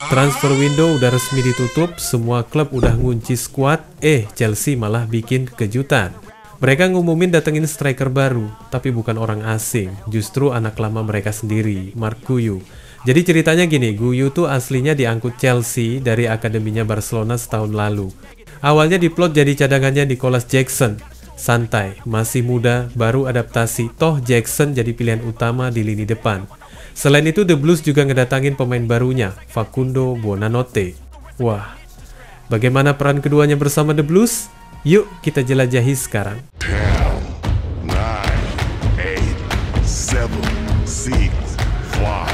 Transfer window udah resmi ditutup, semua klub udah ngunci skuad, Chelsea malah bikin kejutan. Mereka ngumumin datengin striker baru, tapi bukan orang asing, justru anak lama mereka sendiri, Marc Guiu. Jadi ceritanya gini, Guiu tuh aslinya diangkut Chelsea dari akademinya Barcelona setahun lalu. Awalnya diplot jadi cadangannya Nicolas Jackson. Santai, masih muda, baru adaptasi, toh Jackson jadi pilihan utama di lini depan. Selain itu, The Blues juga ngedatangin pemain barunya, Facundo Buonanotte. Wah, bagaimana peran keduanya bersama The Blues? Yuk kita jelajahi sekarang. 10, 9, 8, 7, 6, 5, 4.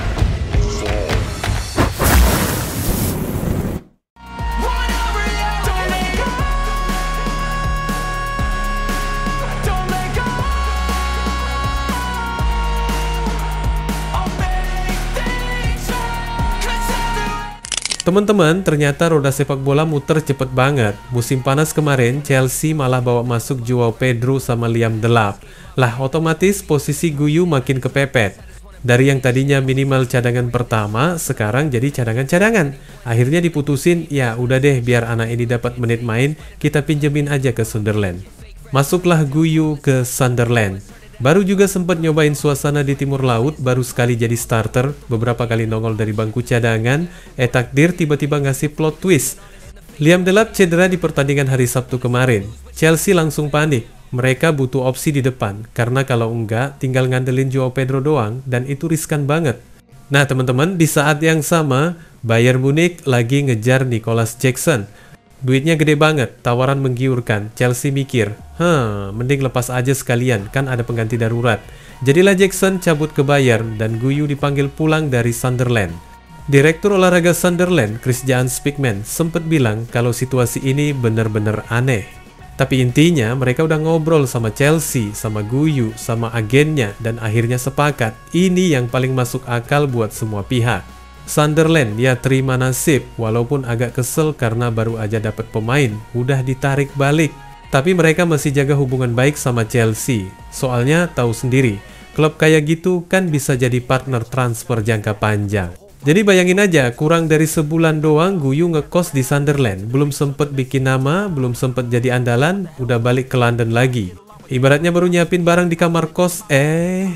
Teman-teman, ternyata roda sepak bola muter cepet banget. Musim panas kemarin, Chelsea malah bawa masuk Joao Pedro sama Liam Delap. Lah, otomatis posisi Guiu makin kepepet. Dari yang tadinya minimal cadangan pertama, sekarang jadi cadangan-cadangan. Akhirnya diputusin, ya udah deh biar anak ini dapat menit main, kita pinjemin aja ke Sunderland. Masuklah Guiu ke Sunderland. Baru juga sempat nyobain suasana di Timur Laut, baru sekali jadi starter, beberapa kali nongol dari bangku cadangan, takdir tiba-tiba ngasih plot twist. Liam Delap cedera di pertandingan hari Sabtu kemarin. Chelsea langsung panik, mereka butuh opsi di depan, karena kalau enggak tinggal ngandelin Joao Pedro doang, dan itu riskan banget. Nah teman-teman, di saat yang sama, Bayern Munich lagi ngejar Nicolas Jackson. Duitnya gede banget, tawaran menggiurkan. Chelsea mikir, mending lepas aja sekalian, kan ada pengganti darurat. Jadilah Jackson cabut ke Bayern dan Guiu dipanggil pulang dari Sunderland. Direktur olahraga Sunderland, Chris-Jan Speakman, sempat bilang kalau situasi ini bener-bener aneh. Tapi intinya mereka udah ngobrol sama Chelsea, sama Guiu, sama agennya, dan akhirnya sepakat. Ini yang paling masuk akal buat semua pihak. Sunderland ya terima nasib, walaupun agak kesel karena baru aja dapat pemain, udah ditarik balik. Tapi mereka masih jaga hubungan baik sama Chelsea. Soalnya tahu sendiri, klub kayak gitu kan bisa jadi partner transfer jangka panjang. Jadi bayangin aja, kurang dari sebulan doang Guiu ngekos di Sunderland. Belum sempet bikin nama, belum sempet jadi andalan, udah balik ke London lagi. Ibaratnya baru nyiapin barang di kamar kos,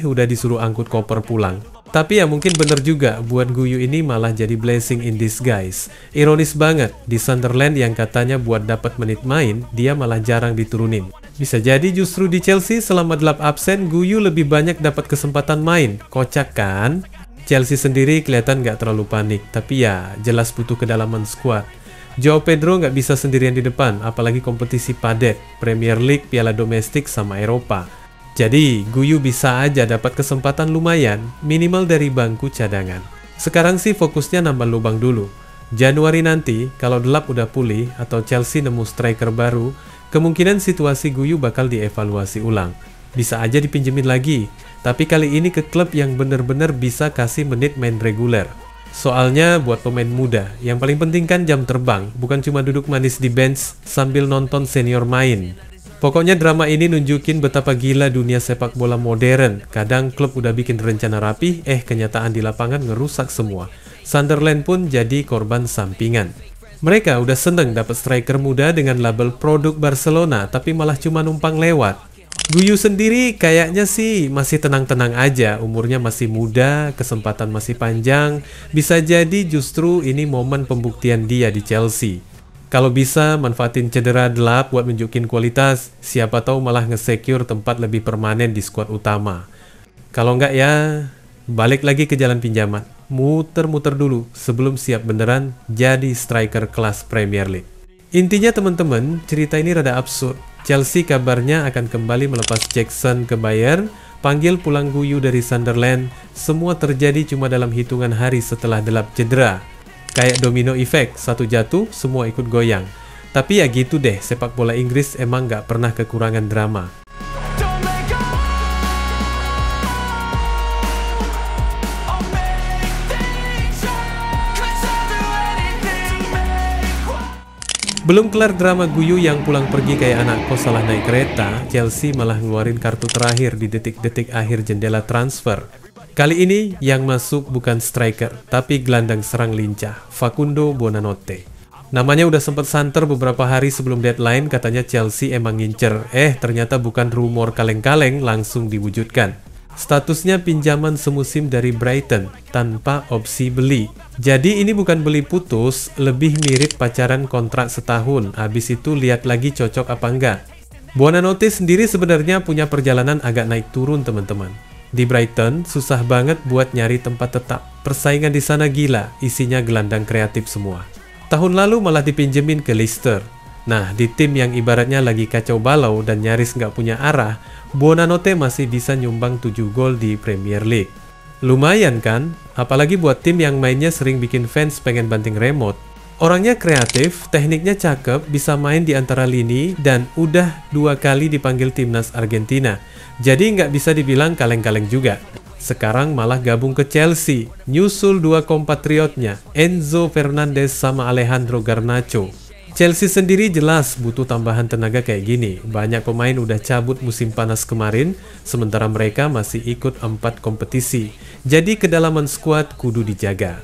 udah disuruh angkut koper pulang. Tapi ya mungkin bener juga, buat Guiu ini malah jadi blessing in disguise. Ironis banget, di Sunderland yang katanya buat dapat menit main, dia malah jarang diturunin. Bisa jadi justru di Chelsea selama Delap absen, Guiu lebih banyak dapat kesempatan main. Kocak kan? Chelsea sendiri kelihatan nggak terlalu panik, tapi ya jelas butuh kedalaman skuad. Joao Pedro nggak bisa sendirian di depan, apalagi kompetisi padat, Premier League, Piala Domestik, sama Eropa. Jadi, Guiu bisa aja dapat kesempatan lumayan, minimal dari bangku cadangan. Sekarang sih fokusnya nambah lubang dulu. Januari nanti, kalau Delap udah pulih atau Chelsea nemu striker baru, kemungkinan situasi Guiu bakal dievaluasi ulang. Bisa aja dipinjemin lagi, tapi kali ini ke klub yang bener-bener bisa kasih menit main reguler. Soalnya buat pemain muda, yang paling penting kan jam terbang, bukan cuma duduk manis di bench sambil nonton senior main. Pokoknya drama ini nunjukin betapa gila dunia sepak bola modern. Kadang klub udah bikin rencana rapi, kenyataan di lapangan ngerusak semua. Sunderland pun jadi korban sampingan. Mereka udah seneng dapat striker muda dengan label produk Barcelona, tapi malah cuma numpang lewat. Guiu sendiri kayaknya sih masih tenang-tenang aja, umurnya masih muda, kesempatan masih panjang. Bisa jadi justru ini momen pembuktian dia di Chelsea. Kalau bisa manfaatin cedera Delap buat nunjukin kualitas, siapa tahu malah nge-secure tempat lebih permanen di skuad utama. Kalau enggak ya, balik lagi ke jalan pinjaman. Muter-muter dulu sebelum siap beneran jadi striker kelas Premier League. Intinya teman-teman, cerita ini rada absurd. Chelsea kabarnya akan kembali melepas Jackson ke Bayern, panggil pulang Guiu dari Sunderland. Semua terjadi cuma dalam hitungan hari setelah Delap cedera. Kayak domino effect, satu jatuh, semua ikut goyang. Tapi ya gitu deh, sepak bola Inggris emang nggak pernah kekurangan drama. Belum kelar drama Guiu yang pulang pergi kayak anak kos salah naik kereta, Chelsea malah ngeluarin kartu terakhir di detik-detik akhir jendela transfer. Kali ini yang masuk bukan striker, tapi gelandang serang lincah, Facundo Buonanotte. Namanya udah sempat santer beberapa hari sebelum deadline, katanya Chelsea emang ngincer. Ternyata bukan rumor kaleng-kaleng, langsung diwujudkan. Statusnya pinjaman semusim dari Brighton, tanpa opsi beli. Jadi ini bukan beli putus, lebih mirip pacaran kontrak setahun, habis itu lihat lagi cocok apa enggak. Buonanotte sendiri sebenarnya punya perjalanan agak naik turun teman-teman. Di Brighton, susah banget buat nyari tempat tetap. Persaingan di sana gila, isinya gelandang kreatif semua. Tahun lalu malah dipinjemin ke Leicester. Nah, di tim yang ibaratnya lagi kacau balau dan nyaris nggak punya arah, Buonanotte masih bisa nyumbang 7 gol di Premier League. Lumayan kan? Apalagi buat tim yang mainnya sering bikin fans pengen banting remote. Orangnya kreatif, tekniknya cakep, bisa main di antara lini, dan udah 2 kali dipanggil timnas Argentina. Jadi nggak bisa dibilang kaleng-kaleng juga. Sekarang malah gabung ke Chelsea, nyusul 2 kompatriotnya, Enzo Fernandez sama Alejandro Garnacho. Chelsea sendiri jelas butuh tambahan tenaga kayak gini. Banyak pemain udah cabut musim panas kemarin, sementara mereka masih ikut 4 kompetisi. Jadi kedalaman skuad kudu dijaga.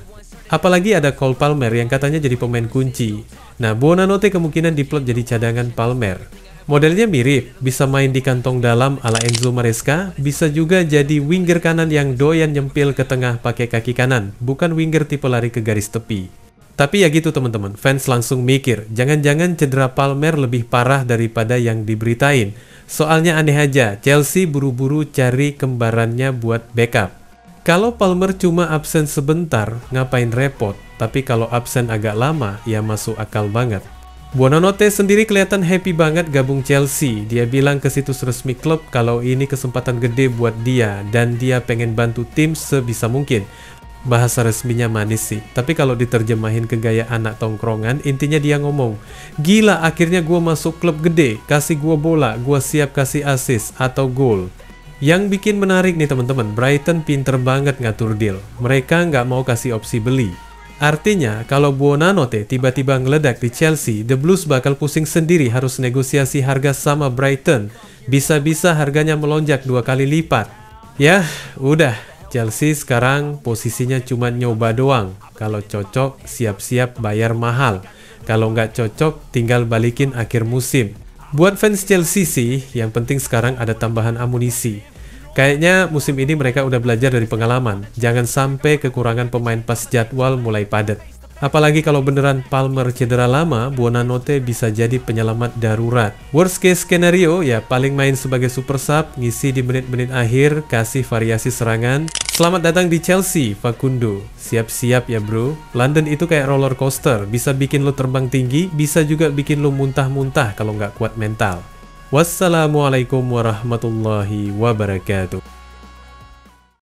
Apalagi ada Cole Palmer yang katanya jadi pemain kunci. Nah, Buonanotte kemungkinan diplot jadi cadangan Palmer. Modelnya mirip, bisa main di kantong dalam ala Enzo Maresca, bisa juga jadi winger kanan yang doyan nyempil ke tengah pakai kaki kanan, bukan winger tipe lari ke garis tepi. Tapi ya gitu teman-teman, fans langsung mikir, jangan-jangan cedera Palmer lebih parah daripada yang diberitain. Soalnya aneh aja, Chelsea buru-buru cari kembarannya buat backup. Kalau Palmer cuma absen sebentar, ngapain repot? Tapi kalau absen agak lama, ya masuk akal banget. Buonanotte sendiri kelihatan happy banget gabung Chelsea. Dia bilang ke situs resmi klub kalau ini kesempatan gede buat dia, dan dia pengen bantu tim sebisa mungkin. Bahasa resminya manis sih, tapi kalau diterjemahin ke gaya anak tongkrongan, intinya dia ngomong, gila akhirnya gue masuk klub gede, kasih gue bola, gue siap kasih assist atau gol. Yang bikin menarik nih teman-teman, Brighton pinter banget ngatur deal. Mereka nggak mau kasih opsi beli. Artinya, kalau Buonanotte tiba-tiba ngeledak di Chelsea, The Blues bakal pusing sendiri harus negosiasi harga sama Brighton. Bisa-bisa harganya melonjak 2 kali lipat. Ya, udah. Chelsea sekarang posisinya cuma nyoba doang. Kalau cocok, siap-siap bayar mahal. Kalau nggak cocok, tinggal balikin akhir musim. Buat fans Chelsea sih, yang penting sekarang ada tambahan amunisi. Kayaknya musim ini mereka udah belajar dari pengalaman. Jangan sampai kekurangan pemain pas jadwal mulai padat. Apalagi kalau beneran Palmer cedera lama, Buonanotte bisa jadi penyelamat darurat. Worst case scenario ya paling main sebagai super sub, ngisi di menit-menit akhir, kasih variasi serangan. Selamat datang di Chelsea, Facundo. Siap-siap ya bro. London itu kayak roller coaster, bisa bikin lo terbang tinggi, bisa juga bikin lo muntah-muntah kalau nggak kuat mental. Wassalamualaikum warahmatullahi wabarakatuh.